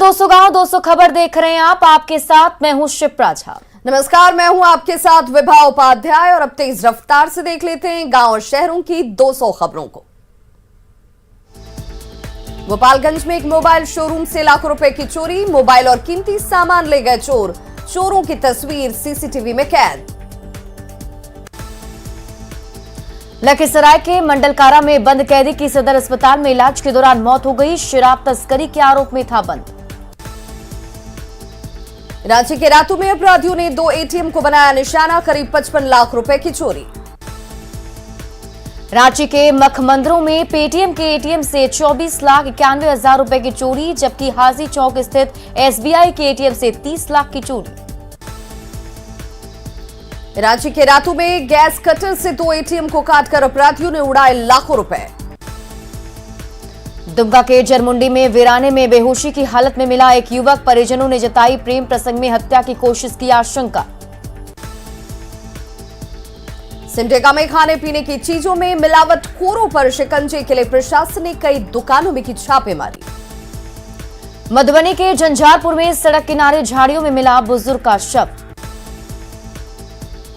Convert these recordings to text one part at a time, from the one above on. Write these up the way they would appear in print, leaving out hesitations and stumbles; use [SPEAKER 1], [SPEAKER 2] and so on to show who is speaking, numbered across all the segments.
[SPEAKER 1] दोस्तों गांव 200 खबर देख रहे हैं आप, आपके साथ मैं हूं शिप्रा झा।
[SPEAKER 2] नमस्कार, मैं हूं आपके साथ विभा उपाध्याय और अब तेज रफ्तार से देख लेते हैं गांव और शहरों की 200 खबरों को। गोपालगंज में एक मोबाइल शोरूम से लाखों रुपए की चोरी, मोबाइल और कीमती सामान ले गए चोर, चोरों की तस्वीर सीसीटीवी में कैद।
[SPEAKER 1] लखीसराय के मंडल कारा में बंद कैदी की सदर अस्पताल में इलाज के दौरान मौत हो गई, शराब तस्करी के आरोप में था बंद।
[SPEAKER 2] रांची के रातू में अपराधियों ने 2 एटीएम को बनाया निशाना, करीब 55 लाख रुपए की चोरी।
[SPEAKER 1] रांची के मखमंदरों में पेटीएम के एटीएम से 24,91,000 रुपए की चोरी, जबकि हाजी चौक स्थित एसबीआई के एटीएम से 30 लाख की चोरी।
[SPEAKER 2] रांची के रातू में गैस कटर से 2 एटीएम को काटकर अपराधियों ने उड़ाए लाखों रुपए।
[SPEAKER 1] दुमका के जरमुंडी में वीराने में बेहोशी की हालत में मिला एक युवक, परिजनों ने जताई प्रेम प्रसंग में हत्या की कोशिश की आशंका।
[SPEAKER 2] सिमडेगा में खाने पीने की चीजों में मिलावटखोरों पर शिकंजे के लिए प्रशासन ने कई दुकानों में की छापेमारी।
[SPEAKER 1] मधुबनी के झंझारपुर में सड़क किनारे झाड़ियों में मिला बुजुर्ग का शव।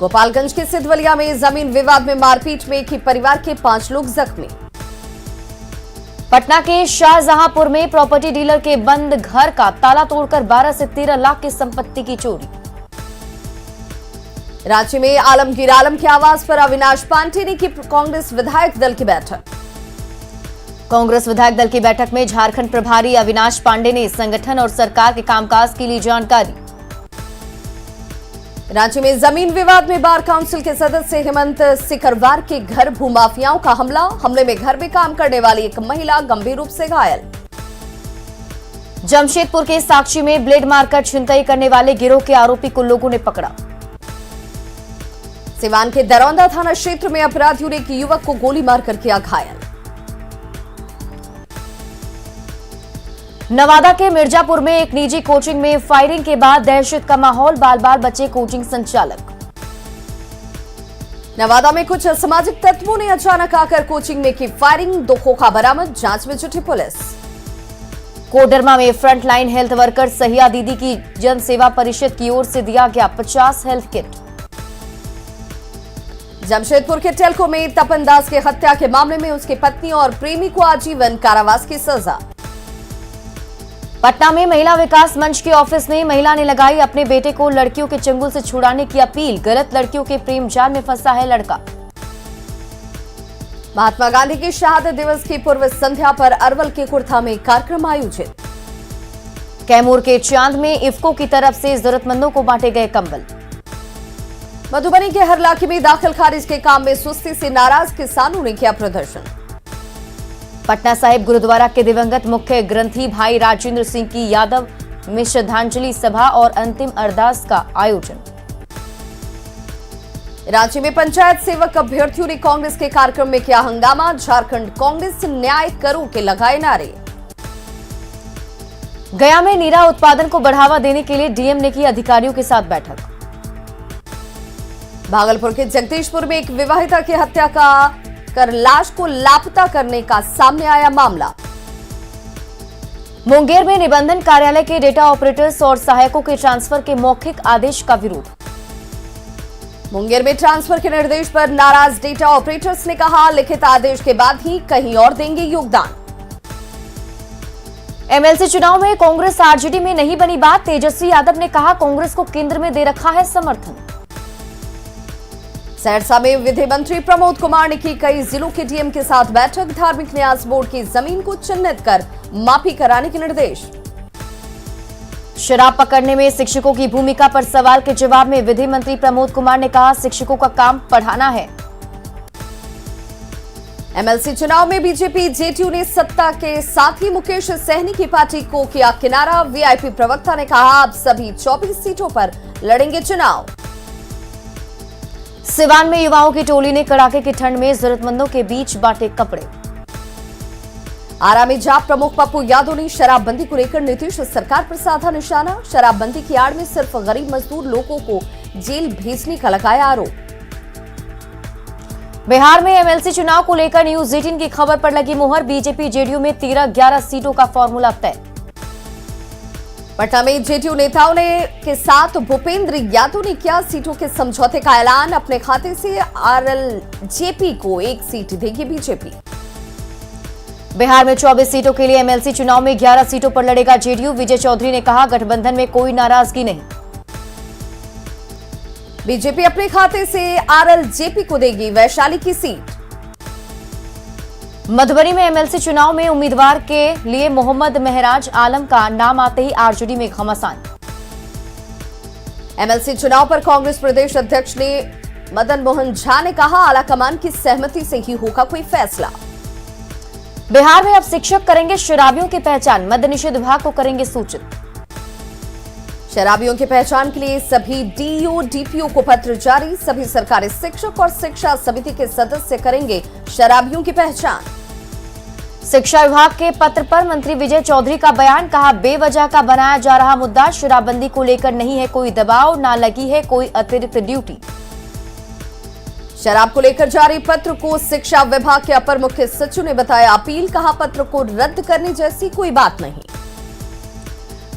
[SPEAKER 2] गोपालगंज के सिद्धवलिया में जमीन विवाद में मारपीट में एक ही परिवार के 5 लोग जख्मी।
[SPEAKER 1] पटना के शाहजहांपुर में प्रॉपर्टी डीलर के बंद घर का ताला तोड़कर 12 से 13 लाख की संपत्ति की चोरी।
[SPEAKER 2] रांची में आलमगीर आलम के आवास पर अविनाश पांडे ने की कांग्रेस विधायक दल की बैठक।
[SPEAKER 1] कांग्रेस विधायक दल की बैठक में झारखंड प्रभारी अविनाश पांडे ने संगठन और सरकार के कामकाज की ली जानकारी।
[SPEAKER 2] रांची में जमीन विवाद में बार काउंसिल के सदस्य हेमंत सिकरवार के घर भूमाफियाओं का हमले में घर में काम करने वाली एक महिला गंभीर रूप से घायल।
[SPEAKER 1] जमशेदपुर के साक्षी में ब्लेड मारकर छिनतई करने वाले गिरोह के आरोपी को लोगों ने पकड़ा।
[SPEAKER 2] सिवान के दरौंदा थाना क्षेत्र में अपराधियों ने एक युवक को गोली मारकर किया घायल।
[SPEAKER 1] नवादा के मिर्जापुर में एक निजी कोचिंग में फायरिंग के बाद दहशत का माहौल, बाल बाल बचे कोचिंग संचालक।
[SPEAKER 2] नवादा में कुछ असामाजिक तत्वों ने अचानक आकर कोचिंग में की फायरिंग, 2 खोखा बरामद, जांच में जुटी पुलिस। कोडरमा में फ्रंटलाइन हेल्थ वर्कर सहिया दीदी की जन सेवा परिषद की ओर से दिया गया 50 हेल्थ किट। जमशेदपुर के टेल्को में तपन दास की हत्या के मामले में उसकी पत्नी और प्रेमी को आजीवन कारावास की सजा।
[SPEAKER 1] पटना में महिला विकास मंच के ऑफिस में महिला ने लगाई अपने बेटे को लड़कियों के चंगुल से छुड़ाने की अपील, गलत लड़कियों के प्रेम जाल में फंसा है लड़का। महात्मा गांधी की शहादत दिवस की पूर्व संध्या पर अरवल के कुर्था में कार्यक्रम आयोजित। कैमूर के चांद में इफ्को की तरफ से जरूरतमंदों को बांटे गए कंबल। मधुबनी के हरलाखी में दाखिल खारिज के काम में सुस्ती से नाराज किसानों ने किया प्रदर्शन। पटना साहिब गुरुद्वारा के दिवंगत मुख्य ग्रंथी भाई राजेंद्र सिंह की यादव में श्रद्धांजलि सभा और अंतिम अरदास का आयोजन। रांची में पंचायत सेवक अभ्यर्थियों ने कांग्रेस के कार्यक्रम में किया हंगामा, झारखंड कांग्रेस न्याय करो के लगाए नारे। गया में नीरा उत्पादन को बढ़ावा देने के लिए डीएम ने की अधिकारियों के साथ बैठक। भागलपुर के जगदीशपुर में एक विवाहिता की हत्या कर लाश को लापता करने का सामने आया मामला। मुंगेर में निबंधन कार्यालय के डेटा ऑपरेटर्स और सहायकों के ट्रांसफर के मौखिक आदेश का विरोध। मुंगेर में ट्रांसफर के निर्देश पर नाराज डेटा ऑपरेटर्स ने कहा, लिखित आदेश के बाद ही कहीं और देंगे योगदान। एमएलसी चुनाव में कांग्रेस आरजेडी में नहीं बनी बात, तेजस्वी यादव ने कहा कांग्रेस को केंद्र में दे रखा है समर्थन। सहरसा में विधि मंत्री प्रमोद कुमार ने की कई जिलों के डीएम के साथ बैठक, धार्मिक न्यास बोर्ड की जमीन को चिन्हित कर माफी कराने के निर्देश। शराब पकड़ने में शिक्षकों की भूमिका पर सवाल के जवाब में विधि मंत्री प्रमोद कुमार ने कहा शिक्षकों का काम पढ़ाना है। एमएलसी चुनाव में बीजेपी जेडीयू ने सत्ता के साथ ही मुकेश सहनी की पार्टी को किया किनारा, वीआईपी प्रवक्ता ने कहा अब सभी 24 सीटों पर लड़ेंगे चुनाव। सिवान में युवाओं की टोली ने कड़ाके की ठंड में जरूरतमंदों के बीच बांटे कपड़े। आरा में जाप प्रमुख पप्पू यादव ने शराबबंदी को लेकर नीतीश सरकार पर साधा निशाना, शराबबंदी की आड़ में सिर्फ गरीब मजदूर लोगों को जेल भेजने का लगाया आरोप। बिहार में एमएलसी चुनाव को लेकर न्यूज 18 की खबर पर लगी मुहर, बीजेपी जेडीयू में 13-11 सीटों का फॉर्मूला तय।
[SPEAKER 2] पटना में जेडीयू नेताओं के साथ भूपेंद्र यादव ने किया सीटों के समझौते का ऐलान। अपने खाते से आरएलजेपी को 1 सीट देगी बीजेपी।
[SPEAKER 1] बिहार में 24 सीटों के लिए एमएलसी चुनाव में 11 सीटों पर लड़ेगा जेडीयू। विजय चौधरी ने कहा, गठबंधन में कोई नाराजगी नहीं।
[SPEAKER 2] बीजेपी अपने खाते से आरएलजेपी को देगी वैशाली की सीट।
[SPEAKER 1] मधुबनी में एमएलसी चुनाव में उम्मीदवार के लिए मोहम्मद महराज आलम का नाम आते ही आरजेडी में घमासान।
[SPEAKER 2] एमएलसी चुनाव पर कांग्रेस प्रदेश अध्यक्ष ने मदन मोहन झा ने कहा, आलाकमान की सहमति से ही होगा कोई फैसला।
[SPEAKER 1] बिहार में अब शिक्षक करेंगे शराबियों की पहचान। मद्य निषेध विभाग को करेंगे सूचित।
[SPEAKER 2] शराबियों की पहचान के लिए सभी डीईओ डीपीओ को पत्र जारी। सभी सरकारी शिक्षक और शिक्षा समिति के सदस्य करेंगे शराबियों की पहचान।
[SPEAKER 1] शिक्षा विभाग के पत्र पर मंत्री विजय चौधरी का बयान। कहा, बेवजह का बनाया जा रहा मुद्दा शराबबंदी को लेकर नहीं है कोई दबाव, ना लगी है कोई अतिरिक्त ड्यूटी।
[SPEAKER 2] शराब को लेकर जारी पत्र को शिक्षा विभाग के अपर मुख्य सचिव ने बताया अपील। कहा, पत्र को रद्द करने जैसी कोई बात नहीं।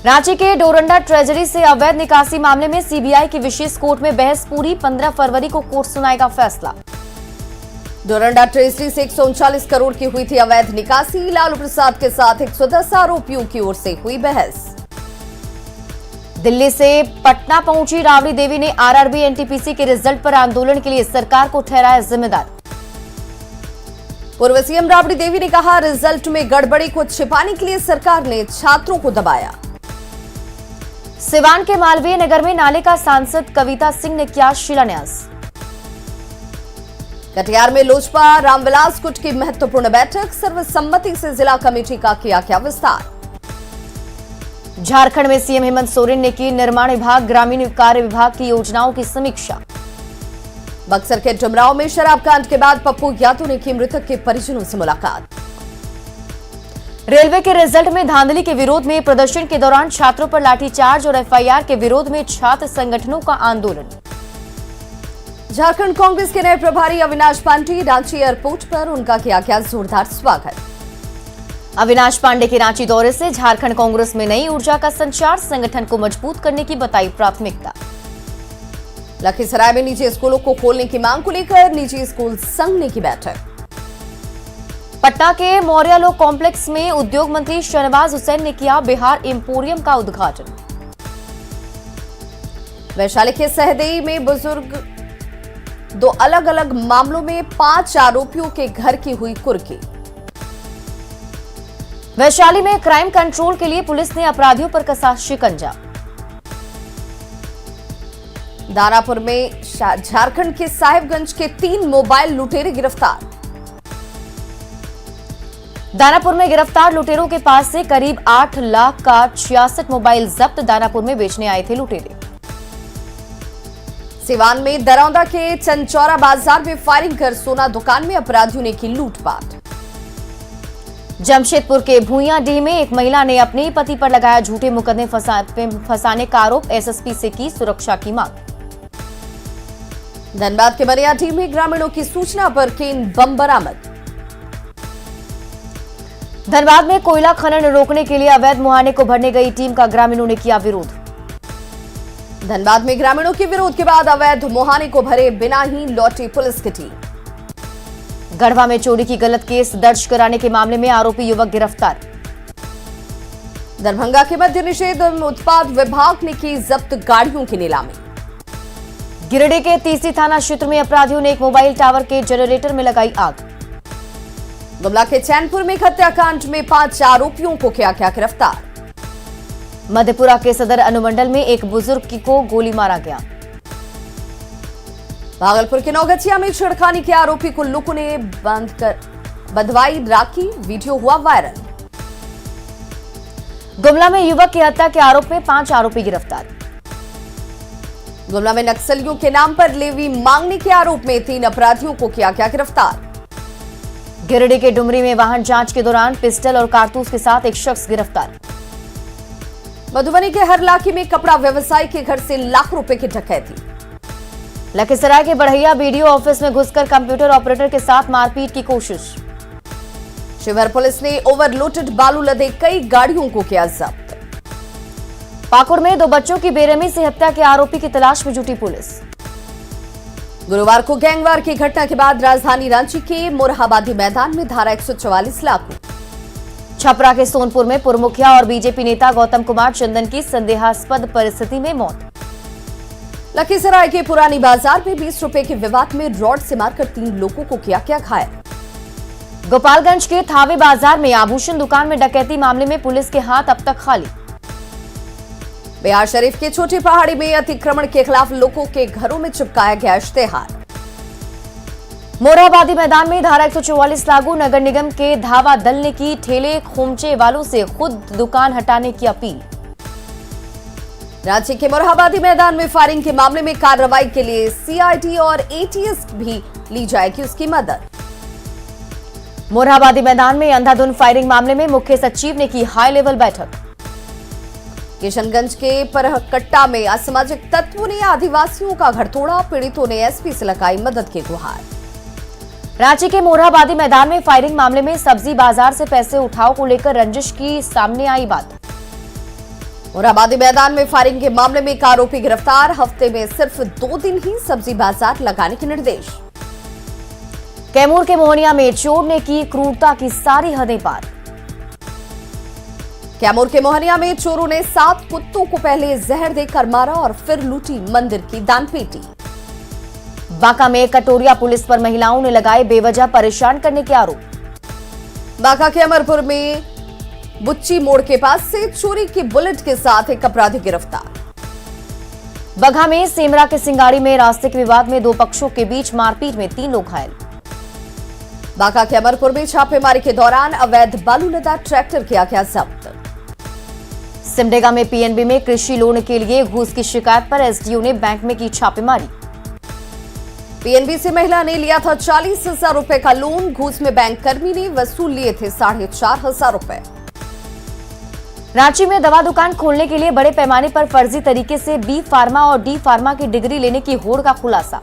[SPEAKER 1] रांची के डोरंडा ट्रेजरी से अवैध निकासी मामले में सीबीआई की विशेष कोर्ट में बहस पूरी। 15 फरवरी को कोर्ट सुनाएगा फैसला।
[SPEAKER 2] डोरंडा ट्रेजरी से 139 करोड़ की हुई थी अवैध निकासी। लालू प्रसाद के साथ 110 आरोपियों की ओर से हुई बहस।
[SPEAKER 1] दिल्ली से पटना पहुंची राबड़ी देवी ने आरआरबी एनटीपीसी के रिजल्ट पर आंदोलन के लिए सरकार को ठहराया जिम्मेदार।
[SPEAKER 2] पूर्व सीएम राबड़ी देवी ने कहा, रिजल्ट में गड़बड़ी को छिपाने के लिए सरकार ने छात्रों को दबाया।
[SPEAKER 1] सिवान के मालवीय नगर में नाले का सांसद कविता सिंह ने किया शिलान्यास।
[SPEAKER 2] कटिहार में लोजपा रामविलास गुट की महत्वपूर्ण बैठक। सर्वसम्मति से जिला कमेटी का किया विस्तार।
[SPEAKER 1] झारखंड में सीएम हेमंत सोरेन ने की निर्माण विभाग ग्रामीण कार्य विभाग की योजनाओं की समीक्षा।
[SPEAKER 2] बक्सर के डुमरांव में शराब कांड के बाद पप्पू यादव ने की मृतक के परिजनों से मुलाकात।
[SPEAKER 1] रेलवे के रिजल्ट में धांधली के विरोध में प्रदर्शन के दौरान छात्रों पर लाठीचार्ज और एफआईआर के विरोध में छात्र संगठनों का आंदोलन।
[SPEAKER 2] झारखंड कांग्रेस के नए प्रभारी अविनाश पांडे रांची एयरपोर्ट पर उनका किया जोरदार स्वागत।
[SPEAKER 1] अविनाश पांडे के रांची दौरे से झारखंड कांग्रेस में नई ऊर्जा का संचार। संगठन को मजबूत करने की बताई प्राथमिकता।
[SPEAKER 2] लखीसराय में निजी स्कूलों को खोलने की मांग को लेकर निजी स्कूल संघ ने की बैठक।
[SPEAKER 1] पटना के मौर्या लॉ कॉम्प्लेक्स में उद्योग मंत्री शहनवाज हुसैन ने किया बिहार एम्पोरियम का उद्घाटन।
[SPEAKER 2] वैशाली के सहदेई में बुजुर्ग 2 अलग अलग मामलों में 5 आरोपियों के घर की हुई कुर्की।
[SPEAKER 1] वैशाली में क्राइम कंट्रोल के लिए पुलिस ने अपराधियों पर कसा शिकंजा।
[SPEAKER 2] दानापुर में झारखंड के साहिबगंज के 3 मोबाइल लुटेरे गिरफ्तार।
[SPEAKER 1] दानापुर में गिरफ्तार लुटेरों के पास से करीब 8 लाख का 66 मोबाइल जब्त। दानापुर में बेचने आए थे लुटेरे।
[SPEAKER 2] सिवान में दरौंदा के चंचौरा बाजार में फायरिंग कर सोना दुकान में अपराधियों ने की लूटपाट।
[SPEAKER 1] जमशेदपुर के भूइयाडीह में एक महिला ने अपने पति पर लगाया झूठे मुकदमे फंसाने का आरोप। एसएसपी से की सुरक्षा की मांग।
[SPEAKER 2] धनबाद के मनियाडीह में ग्रामीणों की सूचना पर केन बम बरामद।
[SPEAKER 1] धनबाद में कोयला खनन रोकने के लिए अवैध मुहाने को भरने गई टीम का ग्रामीणों ने किया विरोध।
[SPEAKER 2] धनबाद में ग्रामीणों के विरोध के बाद अवैध मुहाने को भरे बिना ही लौटी पुलिस की टीम।
[SPEAKER 1] गढ़वा में चोरी की गलत केस दर्ज कराने के मामले में आरोपी युवक गिरफ्तार।
[SPEAKER 2] दरभंगा के मद्य निषेध उत्पाद विभाग ने की जब्त गाड़ियों की नीलामी।
[SPEAKER 1] गिरिडीह के तीसरी थाना क्षेत्र में अपराधियों ने एक मोबाइल टावर के जनरेटर में लगाई आग।
[SPEAKER 2] गुमला के चैनपुर में हत्याकांड में 5 आरोपियों को किया गिरफ्तार।
[SPEAKER 1] मधेपुरा के सदर अनुमंडल में एक बुजुर्ग को गोली मारा गया।
[SPEAKER 2] भागलपुर के नौगछिया में छेड़खानी के आरोपी को लोगों ने बंधवाई राखी। वीडियो हुआ वायरल।
[SPEAKER 1] गुमला में युवक की हत्या के आरोप में 5 आरोपी गिरफ्तार।
[SPEAKER 2] गुमला में नक्सलियों के नाम पर लेवी मांगने के आरोप में 3 अपराधियों को किया गिरफ्तार।
[SPEAKER 1] गिरिडीह के डुमरी में वाहन जांच के दौरान पिस्टल और कारतूस के साथ एक शख्स गिरफ्तार।
[SPEAKER 2] मधुबनी के हरलाखी में कपड़ा व्यवसायी के घर से लाख रुपए की डकैती।
[SPEAKER 1] लखीसराय के बढ़ैया बीडीओ ऑफिस में घुसकर कंप्यूटर ऑपरेटर के साथ मारपीट की कोशिश।
[SPEAKER 2] शिवहर पुलिस ने ओवरलोडेड बालू लदे कई गाड़ियों को किया जब्त।
[SPEAKER 1] पाकुड़ में 2 बच्चों की बेरहमी से हत्या के आरोपी की तलाश में जुटी पुलिस।
[SPEAKER 2] गुरुवार को गैंगवार की घटना के बाद राजधानी रांची के मोरहाबादी मैदान में धारा 144 लागू।
[SPEAKER 1] छपरा के सोनपुर में पूर्व मुखिया और बीजेपी नेता गौतम कुमार चंदन की संदेहास्पद परिस्थिति में मौत।
[SPEAKER 2] लखीसराय के पुरानी बाजार में 20 रुपए के विवाद में रॉड से मारकर 3 लोगों को किया घायल।
[SPEAKER 1] गोपालगंज के थावे बाजार में आभूषण दुकान में डकैती मामले में पुलिस के हाथ अब तक खाली।
[SPEAKER 2] बिहार शरीफ के छोटी पहाड़ी में अतिक्रमण के खिलाफ लोगों के घरों में चिपकाया गया इश्तेहार।
[SPEAKER 1] मोरहाबादी मैदान में धारा 144 लागू। नगर निगम के धावा दल ने की ठेले खोमचे वालों से खुद दुकान हटाने की अपील।
[SPEAKER 2] रांची के मोरहाबादी मैदान में फायरिंग के मामले में कार्रवाई के लिए सीआईडी और एटीएस भी ली जाएगी उसकी मदद।
[SPEAKER 1] मोरहाबादी मैदान में अंधाधुंध फायरिंग मामले में मुख्य सचिव ने की हाई लेवल बैठक।
[SPEAKER 2] किशनगंज के परहकट्टा में असामाजिक तत्वों ने आदिवासियों का घर तोड़ा। पीड़ितों ने एसपी से लगाई मदद की गुहार।
[SPEAKER 1] रांची के मोरहाबादी मैदान में फायरिंग मामले में सब्जी बाजार से पैसे उठाव को लेकर रंजिश की सामने आई बात।
[SPEAKER 2] मोरहाबादी मैदान में फायरिंग के मामले में एक आरोपी गिरफ्तार। हफ्ते में सिर्फ 2 दिन ही सब्जी बाजार लगाने के निर्देश।
[SPEAKER 1] कैमूर के मोहनिया में चोर ने की क्रूरता की सारी हदें पार।
[SPEAKER 2] कैमूर के मोहनिया में चोरों ने 7 कुत्तों को पहले जहर देकर मारा और फिर लूटी मंदिर की दानपेटी।
[SPEAKER 1] बांका में कटोरिया पुलिस पर महिलाओं ने लगाए बेवजह परेशान करने के आरोप।
[SPEAKER 2] बांका के अमरपुर में बुच्ची मोड़ के पास से चोरी की बुलेट के साथ एक अपराधी गिरफ्तार।
[SPEAKER 1] बगहा में सेमरा के सिंगाड़ी में रास्ते के विवाद में 2 पक्षों के बीच मारपीट में 3 लोग घायल।
[SPEAKER 2] बांका के अमरपुर में छापेमारी के दौरान अवैध बालू लदा ट्रैक्टर किया गया जब्त।
[SPEAKER 1] सिमडेगा में पीएनबी में कृषि लोन के लिए घूस की शिकायत पर एसडीओ ने बैंक में की छापेमारी।
[SPEAKER 2] पीएनबी से महिला ने लिया था 40,000 रुपए का लोन। घूस में बैंक कर्मी ने वसूल लिए थे 4,500 रुपए।
[SPEAKER 1] रांची में दवा दुकान खोलने के लिए बड़े पैमाने पर फर्जी तरीके से बी फार्मा और डी फार्मा की डिग्री लेने की होड़ का खुलासा।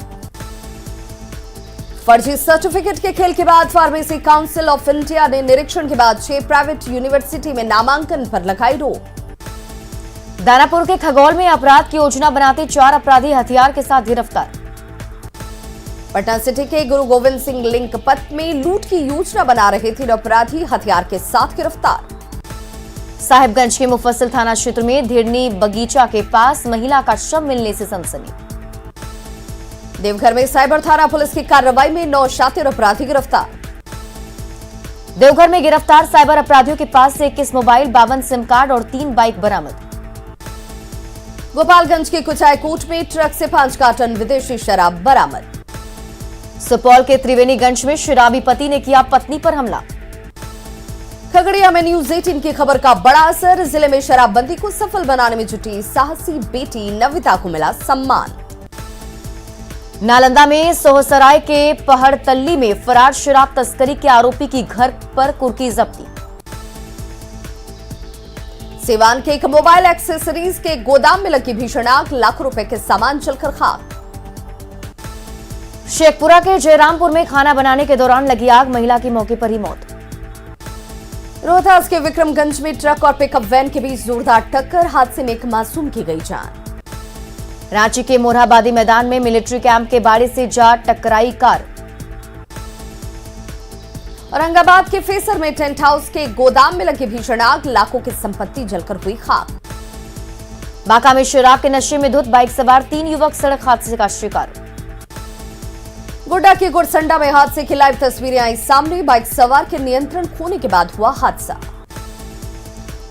[SPEAKER 2] फर्जी सर्टिफिकेट के खेल के बाद फार्मेसी काउंसिल ऑफ इंडिया ने निरीक्षण के बाद 6 प्राइवेट यूनिवर्सिटी में नामांकन पर लगाई रोक।
[SPEAKER 1] दानापुर के खगौल में अपराध की योजना बनाते 4 अपराधी हथियार के साथ गिरफ्तार।
[SPEAKER 2] पटना सिटी के गुरु गोविंद सिंह लिंक पथ में लूट की योजना बना रहे 3 अपराधी हथियार के साथ गिरफ्तार।
[SPEAKER 1] साहिबगंज के मुफस्सिल थाना क्षेत्र में धिरनी बगीचा के पास महिला का शव मिलने से सनसनी।
[SPEAKER 2] देवघर में साइबर थाना पुलिस की कार्रवाई में 9 शातिर अपराधी गिरफ्तार।
[SPEAKER 1] देवघर में गिरफ्तार साइबर अपराधियों के पास से 21 मोबाइल, 52 सिम कार्ड और 3 बाइक बरामद।
[SPEAKER 2] गोपालगंज के कुचायकोट में ट्रक से 5 कार्टन विदेशी शराब बरामद।
[SPEAKER 1] सुपौल के त्रिवेणीगंज में शराबी पति ने किया पत्नी पर हमला।
[SPEAKER 2] खगड़िया में न्यूज 18 की खबर का बड़ा असर। जिले में शराबबंदी को सफल बनाने में जुटी साहसी बेटी नविता को मिला सम्मान।
[SPEAKER 1] नालंदा में सोहसराय के पहड़तल्ली में फरार शराब तस्करी के आरोपी की घर पर कुर्की जब्ती।
[SPEAKER 2] सिवान के एक मोबाइल एक्सेसरीज के गोदाम में लगी भीषण आग। लाखों रुपए के सामान जलकर खाक।
[SPEAKER 1] शेखपुरा के जयरामपुर में खाना बनाने के दौरान लगी आग, महिला की मौके पर ही मौत।
[SPEAKER 2] रोहतास के विक्रमगंज में ट्रक और पिकअप वैन के बीच जोरदार टक्कर। हादसे में एक मासूम की गई जान।
[SPEAKER 1] रांची के मोरहाबादी मैदान में मिलिट्री कैंप के बाड़े से जा टकराई कार।
[SPEAKER 2] औरंगाबाद के फेसर में टेंट हाउस के गोदाम में लगी भीषण आग। लाखों की संपत्ति जलकर हुई खाक।
[SPEAKER 1] बांका में शराब के नशे में धुत बाइक सवार 3 युवक सड़क हादसे का शिकार।
[SPEAKER 2] गोड्डा के गुरसंडा में हादसे की लाइव तस्वीरें आई सामने। बाइक सवार के नियंत्रण खोने के बाद हुआ हादसा।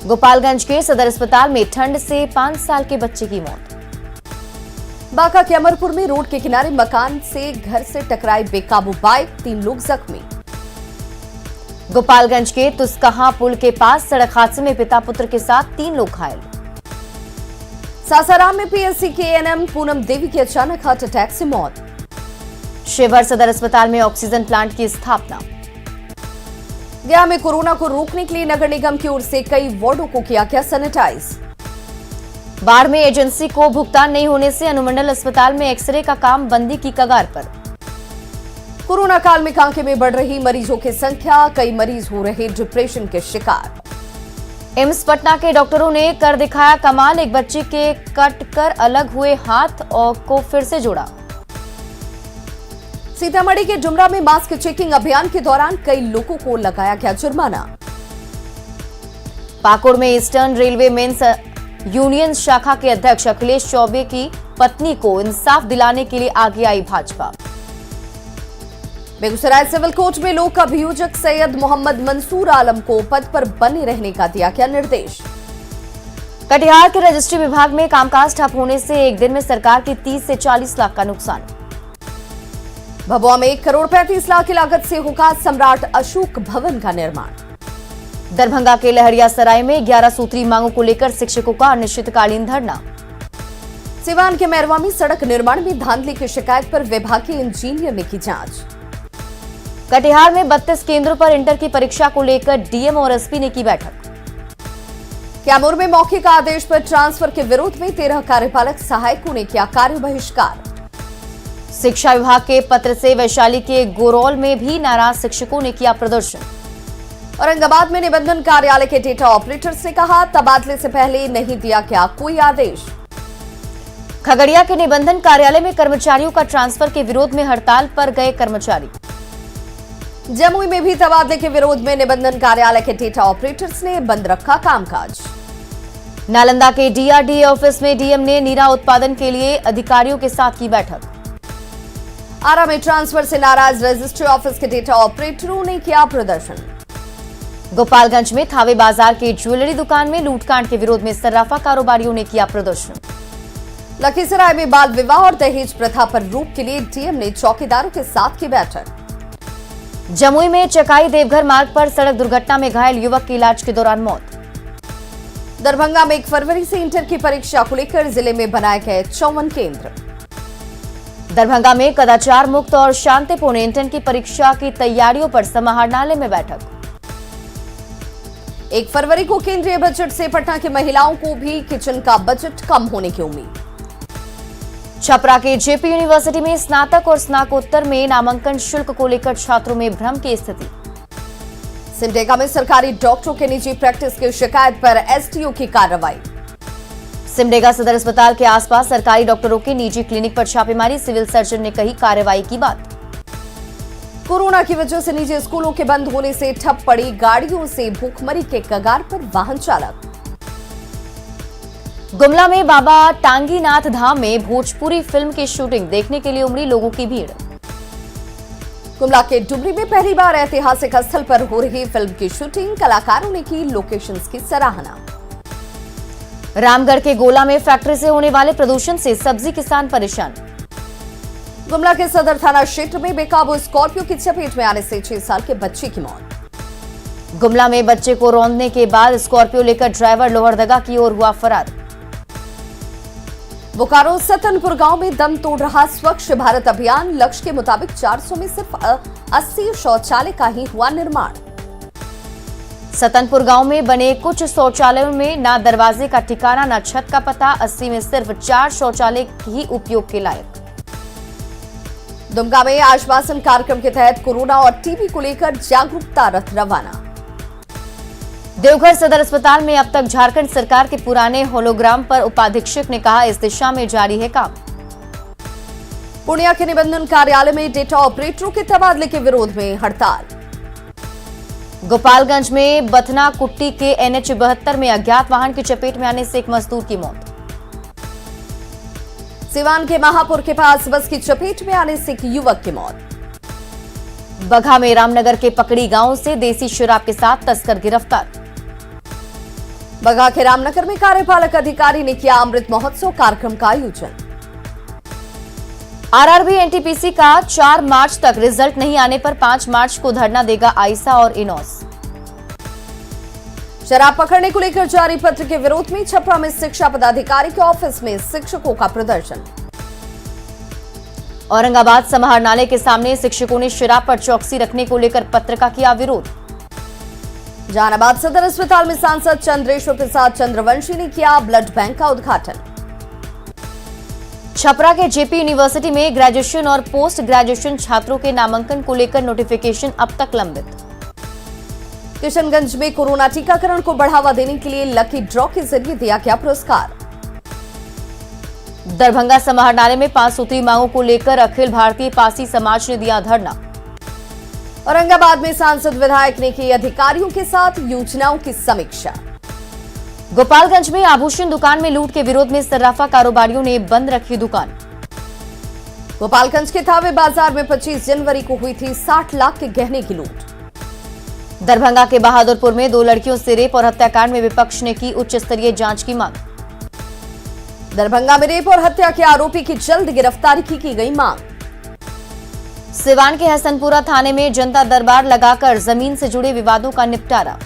[SPEAKER 1] गोपालगंज के सदर अस्पताल में ठंड से 5 साल के बच्चे की मौत।
[SPEAKER 2] बांका के अमरपुर में रोड के किनारे मकान से घर से टकराई बेकाबू बाइक। 3 लोग जख्मी।
[SPEAKER 1] गोपालगंज के तुस्कहा पुल के पास सड़क हादसे में पिता पुत्र के साथ 3 लोग घायल।
[SPEAKER 2] सासाराम में पीएससी के एएनएम पूनम देवी की अचानक हार्ट अटैक से मौत।
[SPEAKER 1] शिवहर सदर अस्पताल में ऑक्सीजन प्लांट की स्थापना।
[SPEAKER 2] गया में कोरोना को रोकने के लिए नगर निगम की ओर से कई वार्डों को किया गया सैनिटाइज।
[SPEAKER 1] बाढ़ में एजेंसी को भुगतान नहीं होने से अनुमंडल अस्पताल में एक्सरे का काम बंदी की कगार पर।
[SPEAKER 2] कोरोना काल में कांके में बढ़ रही मरीजों की संख्या। कई मरीज हो रहे डिप्रेशन के शिकार।
[SPEAKER 1] एम्स पटना के डॉक्टरों ने कर दिखाया कमाल, एक बच्चे के कट कर अलग हुए हाथ और को फिर से जोड़ा।
[SPEAKER 2] सीतामढ़ी के डुमरा में मास्क चेकिंग अभियान के दौरान कई लोगों को लगाया गया जुर्माना।
[SPEAKER 1] पाकुड़ में ईस्टर्न रेलवे मेंस यूनियन शाखा के अध्यक्ष अखिलेश चौबे की पत्नी को इंसाफ दिलाने के लिए आगे आई भाजपा।
[SPEAKER 2] बेगूसराय सिविल कोर्ट में लोक अभियोजक सैयद मोहम्मद मंसूर आलम को पद पर बने रहने का दिया गया निर्देश।
[SPEAKER 1] कटिहार के रजिस्ट्री विभाग में कामकाज ठप होने से एक दिन में सरकार की 30 से 40 लाख का नुकसान।
[SPEAKER 2] भभुआ में 1 करोड़ 35 लाख की लागत से होगा सम्राट अशोक भवन का निर्माण।
[SPEAKER 1] दरभंगा के लहरियासराय में 11 सूत्री मांगों को लेकर शिक्षकों का अनिश्चितकालीन धरना।
[SPEAKER 2] सिवान के मैरवा में सड़क निर्माण में धांधली की शिकायत पर विभागीय इंजीनियर ने की जांच।
[SPEAKER 1] कटिहार में 32 केंद्रों पर इंटर की परीक्षा को लेकर डीएम और एसपी ने की बैठक।
[SPEAKER 2] कैमूर में मौखिक आदेश पर ट्रांसफर के विरोध में 13 कार्यपालक सहायकों ने किया कार्य बहिष्कार।
[SPEAKER 1] शिक्षा विभाग के पत्र से वैशाली के गोरौल में भी नाराज शिक्षकों ने किया प्रदर्शन।
[SPEAKER 2] औरंगाबाद में निबंधन कार्यालय के डेटा ऑपरेटर्स ने कहा, तबादले से पहले नहीं दिया गया कोई आदेश।
[SPEAKER 1] खगड़िया के निबंधन कार्यालय में कर्मचारियों का ट्रांसफर के विरोध में हड़ताल पर गए कर्मचारी।
[SPEAKER 2] जमुई में भी तबादले के विरोध में निबंधन कार्यालय के डेटा ऑपरेटर्स ने बंद रखा कामकाज।
[SPEAKER 1] नालंदा के डीआरडीए ऑफिस में डीएम ने नीरा उत्पादन के लिए अधिकारियों के साथ की बैठक।
[SPEAKER 2] आरा में ट्रांसफर से नाराज रजिस्ट्री ऑफिस के डेटा ऑपरेटरों ने किया प्रदर्शन।
[SPEAKER 1] गोपालगंज में थावे बाजार की ज्वेलरी दुकान में लूटकांड के विरोध में सर्राफा कारोबारियों ने किया प्रदर्शन।
[SPEAKER 2] लखीसराय में बाल विवाह और दहेज प्रथा पर रोक के लिए डीएम ने चौकीदारों के साथ की बैठक।
[SPEAKER 1] जमुई में चकाई देवघर मार्ग पर सड़क दुर्घटना में घायल युवक की इलाज के दौरान मौत।
[SPEAKER 2] दरभंगा में 1 फरवरी से इंटर की परीक्षा को लेकर जिले में बनाए गए 54 केंद्र।
[SPEAKER 1] दरभंगा में कदाचार मुक्त और शांतिपूर्ण इंटर की परीक्षा की तैयारियों पर समाहरणालय में बैठक।
[SPEAKER 2] 1 फरवरी को केंद्रीय बजट से पटना की महिलाओं को भी किचन का बजट कम होने की उम्मीद।
[SPEAKER 1] छपरा के जेपी यूनिवर्सिटी में स्नातक और स्नातकोत्तर में नामांकन शुल्क को लेकर छात्रों में भ्रम की स्थिति।
[SPEAKER 2] सिमडेगा में सरकारी डॉक्टरों के निजी प्रैक्टिस की शिकायत पर एसटीओ की कार्रवाई।
[SPEAKER 1] सिमडेगा सदर अस्पताल के आसपास सरकारी डॉक्टरों के निजी क्लिनिक पर छापेमारी, सिविल सर्जन ने कही कार्रवाई की बात।
[SPEAKER 2] कोरोना की वजह से निजी स्कूलों के बंद होने से ठप पड़ी गाड़ियों से भूखमरी के कगार पर वाहन चालक।
[SPEAKER 1] गुमला में बाबा टांगीनाथ धाम में भोजपुरी फिल्म की शूटिंग देखने के लिए उमड़ी लोगों की भीड़।
[SPEAKER 2] गुमला के डुमरी में पहली बार ऐतिहासिक स्थल पर हो रही फिल्म की शूटिंग, कलाकारों ने की लोकेशंस की सराहना।
[SPEAKER 1] रामगढ़ के गोला में फैक्ट्री से होने वाले प्रदूषण से सब्जी किसान परेशान।
[SPEAKER 2] गुमला के सदर थाना क्षेत्र में बेकाबू स्कॉर्पियो की चपेट में आने से 6 साल के बच्चे की मौत।
[SPEAKER 1] गुमला में बच्चे को रौंदने के बाद स्कॉर्पियो लेकर ड्राइवर लोहरदगा की ओर हुआ फरार।
[SPEAKER 2] बोकारो सतनपुर गांव में दम तोड़ रहा स्वच्छ भारत अभियान, लक्ष्य के मुताबिक 400 में सिर्फ 80 शौचालय का ही हुआ निर्माण।
[SPEAKER 1] सतनपुर गांव में बने कुछ शौचालयों में ना दरवाजे का ठिकाना ना छत का पता, 80 में सिर्फ 4 शौचालय ही उपयोग के लायक।
[SPEAKER 2] दुमका में आश्वासन कार्यक्रम के तहत कोरोना और टीबी को लेकर जागरूकता रथ रवाना।
[SPEAKER 1] देवघर सदर अस्पताल में अब तक झारखंड सरकार के पुराने होलोग्राम पर उपाधीक्षक ने कहा, इस दिशा में जारी है काम।
[SPEAKER 2] पूर्णिया के निबंधन कार्यालय में डेटा ऑपरेटरों के तबादले के विरोध में हड़ताल।
[SPEAKER 1] गोपालगंज में बथना कुट्टी के NH 72 में अज्ञात वाहन की चपेट में आने से एक मजदूर की मौत।
[SPEAKER 2] सिवान के महापुर के पास बस की चपेट में आने से एक युवक की मौत।
[SPEAKER 1] बघा में रामनगर के पकड़ी गांव से देसी शराब के साथ तस्कर गिरफ्तार।
[SPEAKER 2] बघा के रामनगर में कार्यपालक अधिकारी ने किया अमृत महोत्सव कार्यक्रम का आयोजन।
[SPEAKER 1] आरआरबी एनटीपीसी का 4 मार्च तक रिजल्ट नहीं आने पर 5 मार्च को धरना देगा आइसा और इनोस।
[SPEAKER 2] शराब पकड़ने को लेकर जारी पत्र के विरोध में छपरा में शिक्षा पदाधिकारी के ऑफिस में शिक्षकों का प्रदर्शन।
[SPEAKER 1] औरंगाबाद समाहरणालय के सामने शिक्षकों ने शराब पर चौकसी रखने को लेकर पत्र का किया विरोध।
[SPEAKER 2] जहानाबाद सदर अस्पताल में सांसद चंद्रेश्वर प्रसाद चंद्रवंशी ने किया ब्लड बैंक का उद्घाटन।
[SPEAKER 1] छपरा के जेपी यूनिवर्सिटी में ग्रेजुएशन और पोस्ट ग्रेजुएशन छात्रों के नामांकन को लेकर नोटिफिकेशन अब तक लंबित।
[SPEAKER 2] किशनगंज में कोरोना टीकाकरण को बढ़ावा देने के लिए लकी ड्रॉ के जरिए दिया गया पुरस्कार।
[SPEAKER 1] दरभंगा समाहरणालय में 5 सूत्री मांगों को लेकर अखिल भारतीय पासी समाज ने दिया धरना।
[SPEAKER 2] औरंगाबाद में सांसद विधायक ने की अधिकारियों के साथ योजनाओं की समीक्षा।
[SPEAKER 1] गोपालगंज में आभूषण दुकान में लूट के विरोध में सर्राफा कारोबारियों ने बंद रखी दुकान।
[SPEAKER 2] गोपालगंज के थावे बाजार में 25 जनवरी को हुई थी 60 लाख के गहने की लूट।
[SPEAKER 1] दरभंगा के बहादुरपुर में 2 लड़कियों से रेप और हत्याकांड में विपक्ष ने की उच्च स्तरीय जांच की मांग।
[SPEAKER 2] दरभंगा में रेप और हत्या के आरोपी की जल्द गिरफ्तारी की गई मांग।
[SPEAKER 1] सिवान के हसनपुरा थाने में जनता दरबार लगाकर जमीन से जुड़े विवादों का निपटारा।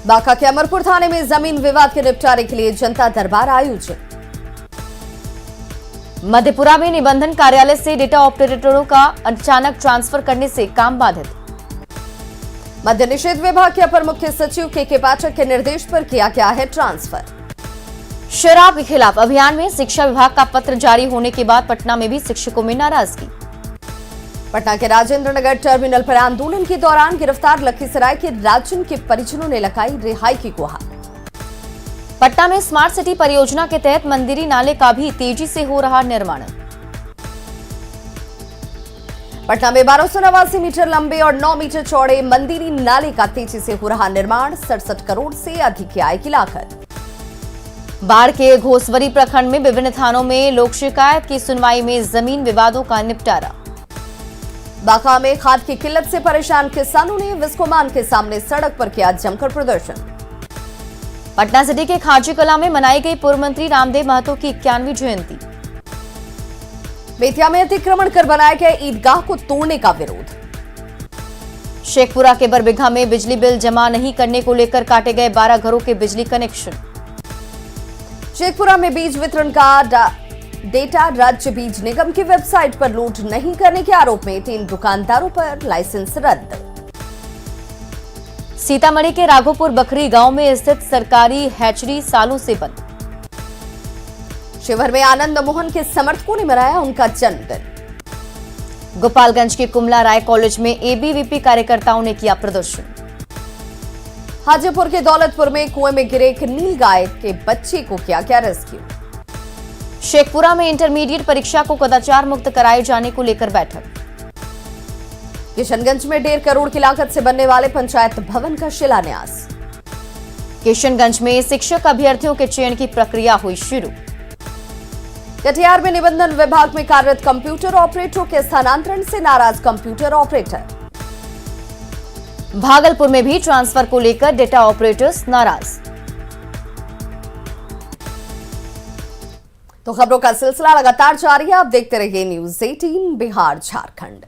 [SPEAKER 2] बांका के अमरपुर थाने में जमीन विवाद के निपटारे के लिए जनता दरबार आयोजित।
[SPEAKER 1] मधेपुरा में निबंधन कार्यालय से डेटा ऑपरेटरों का अचानक ट्रांसफर करने से काम बाधित।
[SPEAKER 2] मद्य निषेध विभाग के अपर मुख्य सचिव के पाठक के निर्देश पर किया गया है ट्रांसफर।
[SPEAKER 1] शराब के खिलाफ अभियान में शिक्षा विभाग का पत्र जारी होने के बाद पटना में भी शिक्षकों में नाराजगी।
[SPEAKER 2] पटना के राजेंद्र नगर टर्मिनल पर आंदोलन के दौरान गिरफ्तार लखीसराय के राजन के परिजनों ने लगाई रिहाई की गुहार।
[SPEAKER 1] पटना में स्मार्ट सिटी परियोजना के तहत मंदिरी नाले का भी तेजी से हो रहा निर्माण।
[SPEAKER 2] पटना में 1289 मीटर लंबे और 9 मीटर चौड़े मंदिरी नाले का तेजी से हो रहा निर्माण। 67 करोड़ से अधिक की आय की लागत।
[SPEAKER 1] बाढ़ के घोसवरी प्रखंड में विभिन्न थानों में लोक शिकायत की सुनवाई में जमीन विवादों का निपटारा।
[SPEAKER 2] बांका में खाद की किल्लत से परेशान किसानों ने विस्कोमान के सामने सड़क पर किया जमकर प्रदर्शन।
[SPEAKER 1] पटना सिटी के खाजी कला में मनाई गई पूर्व मंत्री रामदेव महतो की 91वीं जयंती।
[SPEAKER 2] बेतिया में अतिक्रमण कर बनाए गए ईदगाह को तोड़ने का विरोध।
[SPEAKER 1] शेखपुरा के बरबीघा में बिजली बिल जमा नहीं करने को लेकर काटे गए 12 घरों के बिजली कनेक्शन।
[SPEAKER 2] शेखपुरा में बीज वितरण का डेटा राज्य बीज निगम की वेबसाइट पर लोड नहीं करने के आरोप में 3 दुकानदारों पर लाइसेंस रद्द।
[SPEAKER 1] सीतामढ़ी के राघोपुर बखरी गांव में स्थित सरकारी हैचरी सालों से बंद।
[SPEAKER 2] शिवहर में आनंद मोहन के समर्थकों ने मनाया उनका जन्मदिन।
[SPEAKER 1] गोपालगंज के कुमला राय कॉलेज में एबीवीपी कार्यकर्ताओं ने किया प्रदर्शन।
[SPEAKER 2] हाजीपुर के दौलतपुर में कुएं में गिरे एक नीलगाय के बच्चे को किया गया रेस्क्यू।
[SPEAKER 1] शेखपुरा में इंटरमीडिएट परीक्षा को कदाचार मुक्त कराए जाने को लेकर बैठक।
[SPEAKER 2] किशनगंज में 1.5 करोड़ की लागत से बनने वाले पंचायत भवन का शिलान्यास।
[SPEAKER 1] किशनगंज में शिक्षक अभ्यर्थियों के चयन की प्रक्रिया हुई शुरू।
[SPEAKER 2] कटिहार में निबंधन विभाग में कार्यरत कंप्यूटर ऑपरेटरों के स्थानांतरण से नाराज कंप्यूटर ऑपरेटर।
[SPEAKER 1] भागलपुर में भी ट्रांसफर को लेकर डेटा ऑपरेटर्स नाराज।
[SPEAKER 2] तो खबरों का सिलसिला लगातार जारी है। आप देखते रहिए न्यूज़ 18 बिहार झारखंड।